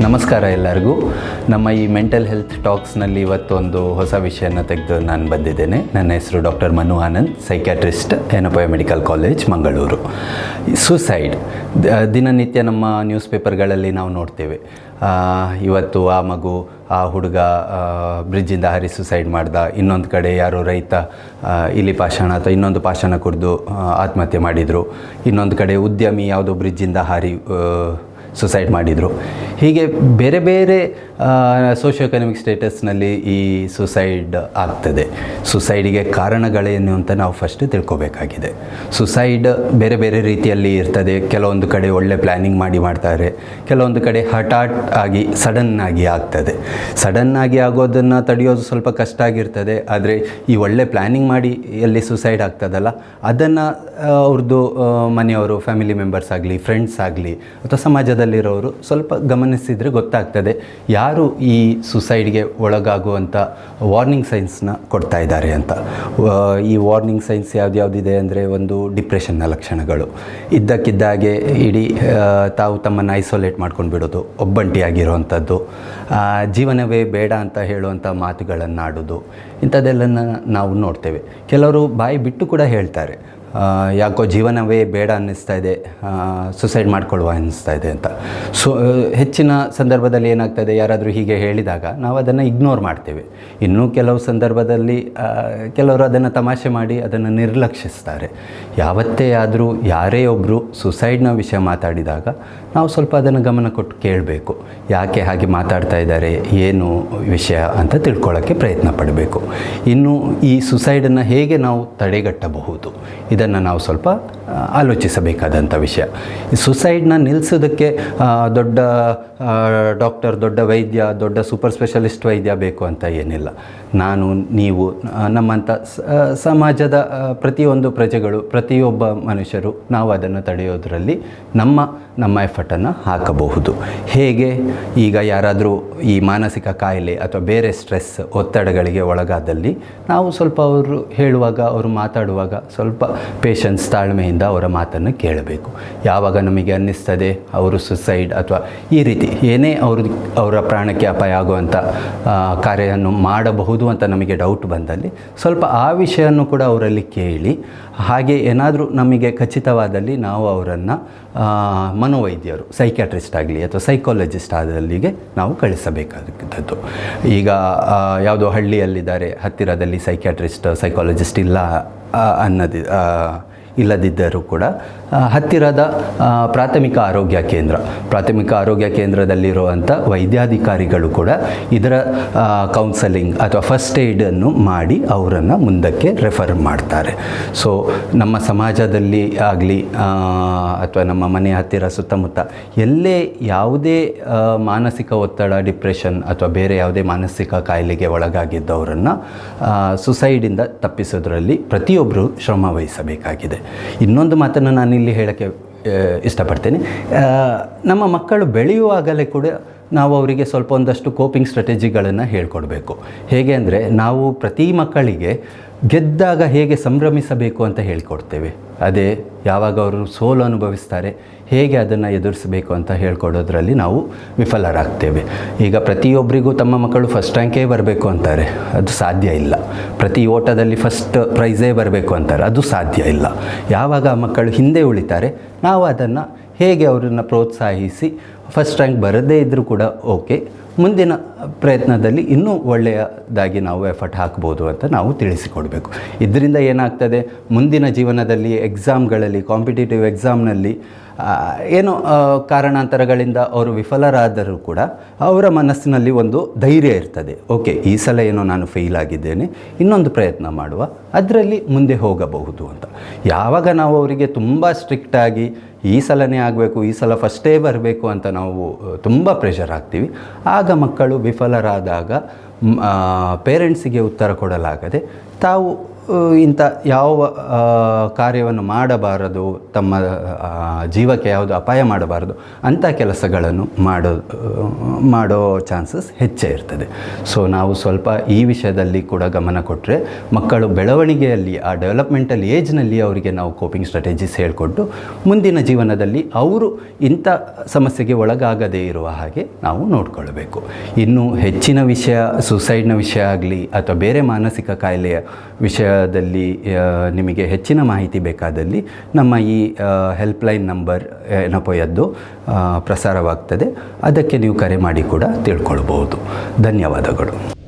ನಮಸ್ಕಾರ ಎಲ್ಲರಿಗೂ. ನಮ್ಮ ಈ ಮೆಂಟಲ್ ಹೆಲ್ತ್ ಟಾಕ್ಸ್ನಲ್ಲಿ ಇವತ್ತೊಂದು ಹೊಸ ವಿಷಯನ ತೆಗೆದು ನಾನು ಬಂದಿದ್ದೇನೆ. ನನ್ನ ಹೆಸರು doctor Manu Anand, psychiatrist, Yenepoya medical college, Mangaluru. Suicide ದಿನನಿತ್ಯ ನಮ್ಮ ನ್ಯೂಸ್ ಪೇಪರ್ಗಳಲ್ಲಿ ನಾವು ನೋಡ್ತೇವೆ. ಇವತ್ತು ಆ ಮಗು, ಆ ಹುಡುಗ ಬ್ರಿಡ್ಜಿಂದ ಹಾರಿ ಸುಸೈಡ್ ಮಾಡ್ದ, ಇನ್ನೊಂದು ಕಡೆ ಯಾರೋ ರೈತ ಇಲಿ ಪಾಷಾಣ ಅಥವಾ ಇನ್ನೊಂದು ಪಾಷಾಣ ಕುಡಿದು ಆತ್ಮಹತ್ಯೆ ಮಾಡಿದರು, ಇನ್ನೊಂದು ಕಡೆ ಉದ್ಯಮಿ ಯಾವುದೋ ಬ್ರಿಡ್ಜಿಂದ ಹಾರಿ ಸುಸೈಡ್ ಮಾಡಿದರು. ಹೀಗೆ ಬೇರೆ ಬೇರೆ ಸೋಷಿಯೋ ಎಕನಾಮಿಕ್ ಸ್ಟೇಟಸ್ನಲ್ಲಿ ಈ ಸುಸೈಡ್ ಆಗ್ತದೆ. ಸುಸೈಡಿಗೆ ಕಾರಣಗಳೇನು ಅಂತ ನಾವು ಫಸ್ಟ್ ತಿಳ್ಕೊಬೇಕಾಗಿದೆ. ಸುಸೈಡ್ ಬೇರೆ ಬೇರೆ ರೀತಿಯಲ್ಲಿ ಇರ್ತದೆ. ಕೆಲವೊಂದು ಕಡೆ ಒಳ್ಳೆ ಪ್ಲ್ಯಾನಿಂಗ್ ಮಾಡ್ತಾರೆ, ಕೆಲವೊಂದು ಕಡೆ ಹಠಾಟ್ ಆಗಿ ಸಡನ್ನಾಗಿ ಆಗ್ತದೆ. ಸಡನ್ನಾಗಿ ಆಗೋದನ್ನು ತಡೆಯೋದು ಸ್ವಲ್ಪ ಕಷ್ಟ ಆಗಿರ್ತದೆ. ಆದರೆ ಈ ಒಳ್ಳೆ ಪ್ಲ್ಯಾನಿಂಗ್ ಮಾಡಿ ಎಲ್ಲಿ ಸುಸೈಡ್ ಆಗ್ತದಲ್ಲ, ಅದನ್ನು ಅವ್ರದ್ದು ಮನೆಯವರು, ಫ್ಯಾಮಿಲಿ ಮೆಂಬರ್ಸ್ ಆಗಲಿ, ಫ್ರೆಂಡ್ಸ್ ಆಗಲಿ ಅಥವಾ ಸಮಾಜದಲ್ಲಿರೋರು ಸ್ವಲ್ಪ ಗಮನಿಸಿದರೆ ಗೊತ್ತಾಗ್ತದೆ ಯಾರು ಈ ಸುಸೈಡ್ಗೆ ಒಳಗಾಗುವಂಥ ವಾರ್ನಿಂಗ್ ಸೈನ್ಸ್ನ ಕೊಡ್ತಾ ಇದ್ದಾರೆ ಅಂತ. ಈ ವಾರ್ನಿಂಗ್ ಸೈನ್ಸ್ ಯಾವುದ್ಯಾವುದಿದೆ ಅಂದರೆ, ಒಂದು ಡಿಪ್ರೆಷನ್ನ ಲಕ್ಷಣಗಳು, ಇದ್ದಕ್ಕಿದ್ದಾಗೆ ಇಡೀ ತಾವು ತಮ್ಮನ್ನು ಐಸೋಲೇಟ್ ಮಾಡ್ಕೊಂಡು ಬಿಡೋದು, ಒಬ್ಬಂಟಿಯಾಗಿರುವಂಥದ್ದು, ಜೀವನವೇ ಬೇಡ ಅಂತ ಹೇಳುವಂಥ ಮಾತುಗಳನ್ನಾಡೋದು, ಇಂಥದ್ದೆಲ್ಲ ನಾವು ನೋಡ್ತೇವೆ. ಕೆಲವರು ಬಾಯಿ ಬಿಟ್ಟು ಕೂಡ ಹೇಳ್ತಾರೆ, ಯಾಕೋ ಜೀವನವೇ ಬೇಡ ಅನ್ನಿಸ್ತಾ ಇದೆ, ಸುಸೈಡ್ ಮಾಡ್ಕೊಳ್ಳುವ ಅನ್ನಿಸ್ತಾ ಇದೆ ಅಂತ. ಹೆಚ್ಚಿನ ಸಂದರ್ಭದಲ್ಲಿ ಏನಾಗ್ತದೆ, ಯಾರಾದರೂ ಹೀಗೆ ಹೇಳಿದಾಗ ನಾವು ಅದನ್ನು ಇಗ್ನೋರ್ ಮಾಡ್ತೇವೆ. ಇನ್ನೂ ಕೆಲವು ಸಂದರ್ಭದಲ್ಲಿ ಕೆಲವರು ಅದನ್ನು ತಮಾಷೆ ಮಾಡಿ ಅದನ್ನು ನಿರ್ಲಕ್ಷಿಸ್ತಾರೆ. ಯಾವತ್ತೇ ಆದರೂ ಯಾರೇ ಒಬ್ಬರು ಸುಸೈಡ್ನ ವಿಷಯ ಮಾತಾಡಿದಾಗ ನಾವು ಸ್ವಲ್ಪ ಅದನ್ನು ಗಮನ ಕೊಟ್ಟು ಕೇಳಬೇಕು. ಯಾಕೆ ಹಾಗೆ ಮಾತಾಡ್ತಾ ಇದ್ದಾರೆ, ಏನು ವಿಷಯ ಅಂತ ತಿಳ್ಕೊಳ್ಳೋಕ್ಕೆ ಪ್ರಯತ್ನ ಪಡಬೇಕು. ಇನ್ನು ಈ ಸುಸೈಡನ್ನು ಹೇಗೆ ನಾವು ತಡೆಗಟ್ಟಬಹುದು, ಇದನ್ನು ನಾವು ಸ್ವಲ್ಪ ಆಲೋಚಿಸಬೇಕಾದಂಥ ವಿಷಯ. ಈ ಸುಸೈಡ್ನ ನಿಲ್ಲಿಸೋದಕ್ಕೆ ದೊಡ್ಡ ಡಾಕ್ಟರ್, ದೊಡ್ಡ ವೈದ್ಯ, ದೊಡ್ಡ ಸೂಪರ್ ಸ್ಪೆಷಲಿಸ್ಟ್ ವೈದ್ಯ ಬೇಕು ಅಂತ ಏನಿಲ್ಲ. ನಾನು, ನೀವು, ನಮ್ಮಂಥ ಸಮಾಜದ ಪ್ರತಿಯೊಂದು ಪ್ರಜೆಗಳು, ಪ್ರತಿಯೊಬ್ಬ ಮನುಷ್ಯರು ನಾವು ಅದನ್ನು ತಡೆಯೋದರಲ್ಲಿ ನಮ್ಮ ಎಫರ್ಟನ್ನು ಹಾಕಬಹುದು. ಹೇಗೆ? ಈಗ ಯಾರಾದರೂ ಈ ಮಾನಸಿಕ ಕಾಯಿಲೆ ಅಥವಾ ಬೇರೆ ಸ್ಟ್ರೆಸ್, ಒತ್ತಡಗಳಿಗೆ ಒಳಗಾದಲ್ಲಿ ನಾವು ಸ್ವಲ್ಪ ಅವರು ಹೇಳುವಾಗ, ಅವರು ಮಾತಾಡುವಾಗ ಸ್ವಲ್ಪ ಪೇಷನ್ಸ್, ತಾಳ್ಮೆಯಿಂದ ಅವರ ಮಾತನ್ನು ಕೇಳಬೇಕು. ಯಾವಾಗ ನಮಗೆ ಅನ್ನಿಸ್ತದೆ ಅವರು ಸುಸೈಡ್ ಅಥವಾ ಈ ರೀತಿ ಏನೇ ಅವರ ಪ್ರಾಣಕ್ಕೆ ಅಪಾಯ ಆಗುವಂಥ ಕಾರ್ಯವನ್ನು ಮಾಡಬಹುದು ಅಂತ ನಮಗೆ ಡೌಟ್ ಬಂದಲ್ಲಿ ಸ್ವಲ್ಪ ಆ ವಿಷಯವನ್ನು ಕೂಡ ಅವರಲ್ಲಿ ಕೇಳಿ, ಹಾಗೆ ಏನಾದರೂ ನಮಗೆ ಖಚಿತವಾದಲ್ಲಿ ನಾವು ಅವರನ್ನು ಮನೋವೈದ್ಯರು, ಸೈಕ್ಯಾಟ್ರಿಸ್ಟ್ ಆಗಲಿ ಅಥವಾ ಸೈಕಾಲಜಿಸ್ಟ್ ಆದಲ್ಲಿಗೆ ನಾವು ಕಳಿಸಬೇಕಾದಂಥದ್ದು. ಈಗ ಯಾವುದೋ ಹಳ್ಳಿಯಲ್ಲಿದ್ದಾರೆ, ಹತ್ತಿರದಲ್ಲಿ ಸೈಕ್ಯಾಟ್ರಿಸ್ಟ್, ಸೈಕಾಲಜಿಸ್ಟ್ ಇಲ್ಲ ಇಲ್ಲದಿದ್ದರೂ ಕೂಡ ಹತ್ತಿರದ ಪ್ರಾಥಮಿಕ ಆರೋಗ್ಯ ಕೇಂದ್ರದಲ್ಲಿರುವಂಥ ವೈದ್ಯಾಧಿಕಾರಿಗಳು ಕೂಡ ಇದರ ಕೌನ್ಸಲಿಂಗ್ ಅಥವಾ ಫಸ್ಟ್ ಏಡನ್ನು ಮಾಡಿ ಅವರನ್ನು ಮುಂದಕ್ಕೆ ರೆಫರ್ ಮಾಡ್ತಾರೆ. ಸೊ ನಮ್ಮ ಸಮಾಜದಲ್ಲಿ ಆಗಲಿ ಅಥವಾ ನಮ್ಮ ಮನೆ ಹತ್ತಿರ ಸುತ್ತಮುತ್ತ ಎಲ್ಲೇ ಯಾವುದೇ ಮಾನಸಿಕ ಒತ್ತಡ, ಡಿಪ್ರೆಷನ್ ಅಥವಾ ಬೇರೆ ಯಾವುದೇ ಮಾನಸಿಕ ಕಾಯಿಲೆಗೆ ಒಳಗಾಗಿದ್ದವರನ್ನು ಸುಸೈಡಿಂದ ತಪ್ಪಿಸೋದ್ರಲ್ಲಿ ಪ್ರತಿಯೊಬ್ಬರು ಶ್ರಮ ವಹಿಸಬೇಕಾಗಿದೆ. ಇನ್ನೊಂದು ಮಾತನ್ನು ನಾನಿಲ್ಲಿ ಹೇಳೋಕ್ಕೆ ಇಷ್ಟಪಡ್ತೇನೆ. ನಮ್ಮ ಮಕ್ಕಳು ಬೆಳೆಯುವಾಗಲೇ ಕೂಡ ನಾವು ಅವರಿಗೆ ಸ್ವಲ್ಪ ಒಂದಷ್ಟು ಕೋಪಿಂಗ್ ಸ್ಟ್ರಾಟಜಿಗಳನ್ನು ಹೇಳ್ಕೊಡ್ಬೇಕು. ಹೇಗೆ ಅಂದರೆ, ನಾವು ಪ್ರತಿ ಮಕ್ಕಳಿಗೆ ಗೆದ್ದಾಗ ಹೇಗೆ ಸಂಭ್ರಮಿಸಬೇಕು ಅಂತ ಹೇಳ್ಕೊಡ್ತೇವೆ. ಅದೇ ಯಾವಾಗ ಅವರು ಸೋಲು ಅನುಭವಿಸ್ತಾರೆ ಹೇಗೆ ಅದನ್ನು ಎದುರಿಸಬೇಕು ಅಂತ ಹೇಳ್ಕೊಡೋದ್ರಲ್ಲಿ ನಾವು ವಿಫಲರಾಗ್ತೇವೆ. ಈಗ ಪ್ರತಿಯೊಬ್ಬರಿಗೂ ತಮ್ಮ ಮಕ್ಕಳು ಫಸ್ಟ್ ರ್ಯಾಂಕೇ ಬರಬೇಕು ಅಂತಾರೆ, ಅದು ಸಾಧ್ಯ ಇಲ್ಲ. ಪ್ರತಿ ಓಟದಲ್ಲಿ ಫಸ್ಟ್ ಪ್ರೈಸೇ ಬರಬೇಕು ಅಂತಾರೆ, ಅದು ಸಾಧ್ಯ ಇಲ್ಲ. ಯಾವಾಗ ಆ ಮಕ್ಕಳು ಹಿಂದೆ ಉಳಿತಾರೆ, ನಾವು ಅದನ್ನು ಹೇಗೆ ಅವರನ್ನು ಪ್ರೋತ್ಸಾಹಿಸಿ ಫಸ್ಟ್ ರ್ಯಾಂಕ್ ಬರದೇ ಇದ್ದರೂ ಕೂಡ ಓಕೆ, ಮುಂದಿನ ಪ್ರಯತ್ನದಲ್ಲಿ ಇನ್ನೂ ಒಳ್ಳೆಯದಾಗಿ ನಾವು ಎಫರ್ಟ್ ಹಾಕ್ಬೋದು ಅಂತ ನಾವು ತಿಳಿಸಿಕೊಡಬೇಕು. ಇದರಿಂದ ಏನಾಗ್ತದೆ, ಮುಂದಿನ ಜೀವನದಲ್ಲಿ ಎಕ್ಸಾಮ್ಗಳಲ್ಲಿ, ಕಾಂಪಿಟೇಟಿವ್ ಎಕ್ಸಾಮ್ನಲ್ಲಿ ಏನೋ ಕಾರಣಾಂತರಗಳಿಂದ ಅವರು ವಿಫಲರಾದರೂ ಕೂಡ ಅವರ ಮನಸ್ಸಿನಲ್ಲಿ ಒಂದು ಧೈರ್ಯ ಇರ್ತದೆ. ಓಕೆ, ಈ ಸಲ ಏನೋ ನಾನು ಫೇಲ್ ಆಗಿದ್ದೇನೆ, ಇನ್ನೊಂದು ಪ್ರಯತ್ನ ಮಾಡುವ, ಅದರಲ್ಲಿ ಮುಂದೆ ಹೋಗಬಹುದು ಅಂತ. ಯಾವಾಗ ನಾವು ಅವರಿಗೆ ತುಂಬ ಸ್ಟ್ರಿಕ್ಟಾಗಿ ಈ ಸಲನೇ ಆಗಬೇಕು, ಈ ಸಲ ಫಸ್ಟೇ ಬರಬೇಕು ಅಂತ ನಾವು ತುಂಬ ಪ್ರೆಷರ್ ಹಾಕ್ತೀವಿ, ಆಗ ಮಕ್ಕಳು ವಿಫಲರಾದಾಗ ಪೇರೆಂಟ್ಸಿಗೆ ಉತ್ತರ ಕೊಡಲಾಗದೆ ತಾವು ಇಂಥ ಯಾವ ಕಾರ್ಯವನ್ನು ಮಾಡಬಾರದು, ತಮ್ಮ ಜೀವಕ್ಕೆ ಯಾವುದು ಅಪಾಯ ಮಾಡಬಾರದು ಅಂಥ ಕೆಲಸಗಳನ್ನು ಮಾಡೋ ಚಾನ್ಸಸ್ ಹೆಚ್ಚೇ ಇರ್ತದೆ. ಸೊ ನಾವು ಸ್ವಲ್ಪ ಈ ವಿಷಯದಲ್ಲಿ ಕೂಡ ಗಮನ ಕೊಟ್ಟರೆ ಮಕ್ಕಳು ಬೆಳವಣಿಗೆಯಲ್ಲಿ ಆ ಡೆವಲಪ್ಮೆಂಟಲ್ ಏಜ್ನಲ್ಲಿ ಅವರಿಗೆ ನಾವು ಕೋಪಿಂಗ್ ಸ್ಟ್ರಾಟಜೀಸ್ ಹೇಳಿಕೊಟ್ಟು ಮುಂದಿನ ಜೀವನದಲ್ಲಿ ಅವರು ಇಂಥ ಸಮಸ್ಯೆಗೆ ಒಳಗಾಗದೇ ಇರುವ ಹಾಗೆ ನಾವು ನೋಡಿಕೊಳ್ಬೇಕು. ಇನ್ನು ಹೆಚ್ಚಿನ ವಿಷಯ ಸುಸೈಡ್ನ ವಿಷಯ ಆಗಲಿ ಅಥವಾ ಬೇರೆ ಮಾನಸಿಕ ಕಾಯಿಲೆಯ ವಿಷಯದಲ್ಲಿ ನಿಮಗೆ ಹೆಚ್ಚಿನ ಮಾಹಿತಿ ಬೇಕಾದಲ್ಲಿ ನಮ್ಮ ಈ ಹೆಲ್ಪ್ಲೈನ್ ನಂಬರ್ ಏನಪ್ಪೋಯದ್ದು ಪ್ರಸಾರವಾಗ್ತದೆ, ಅದಕ್ಕೆ ನೀವು ಕರೆ ಮಾಡಿ ಕೂಡ ತಿಳ್ಕೊಳ್ಬೋದು. ಧನ್ಯವಾದಗಳು.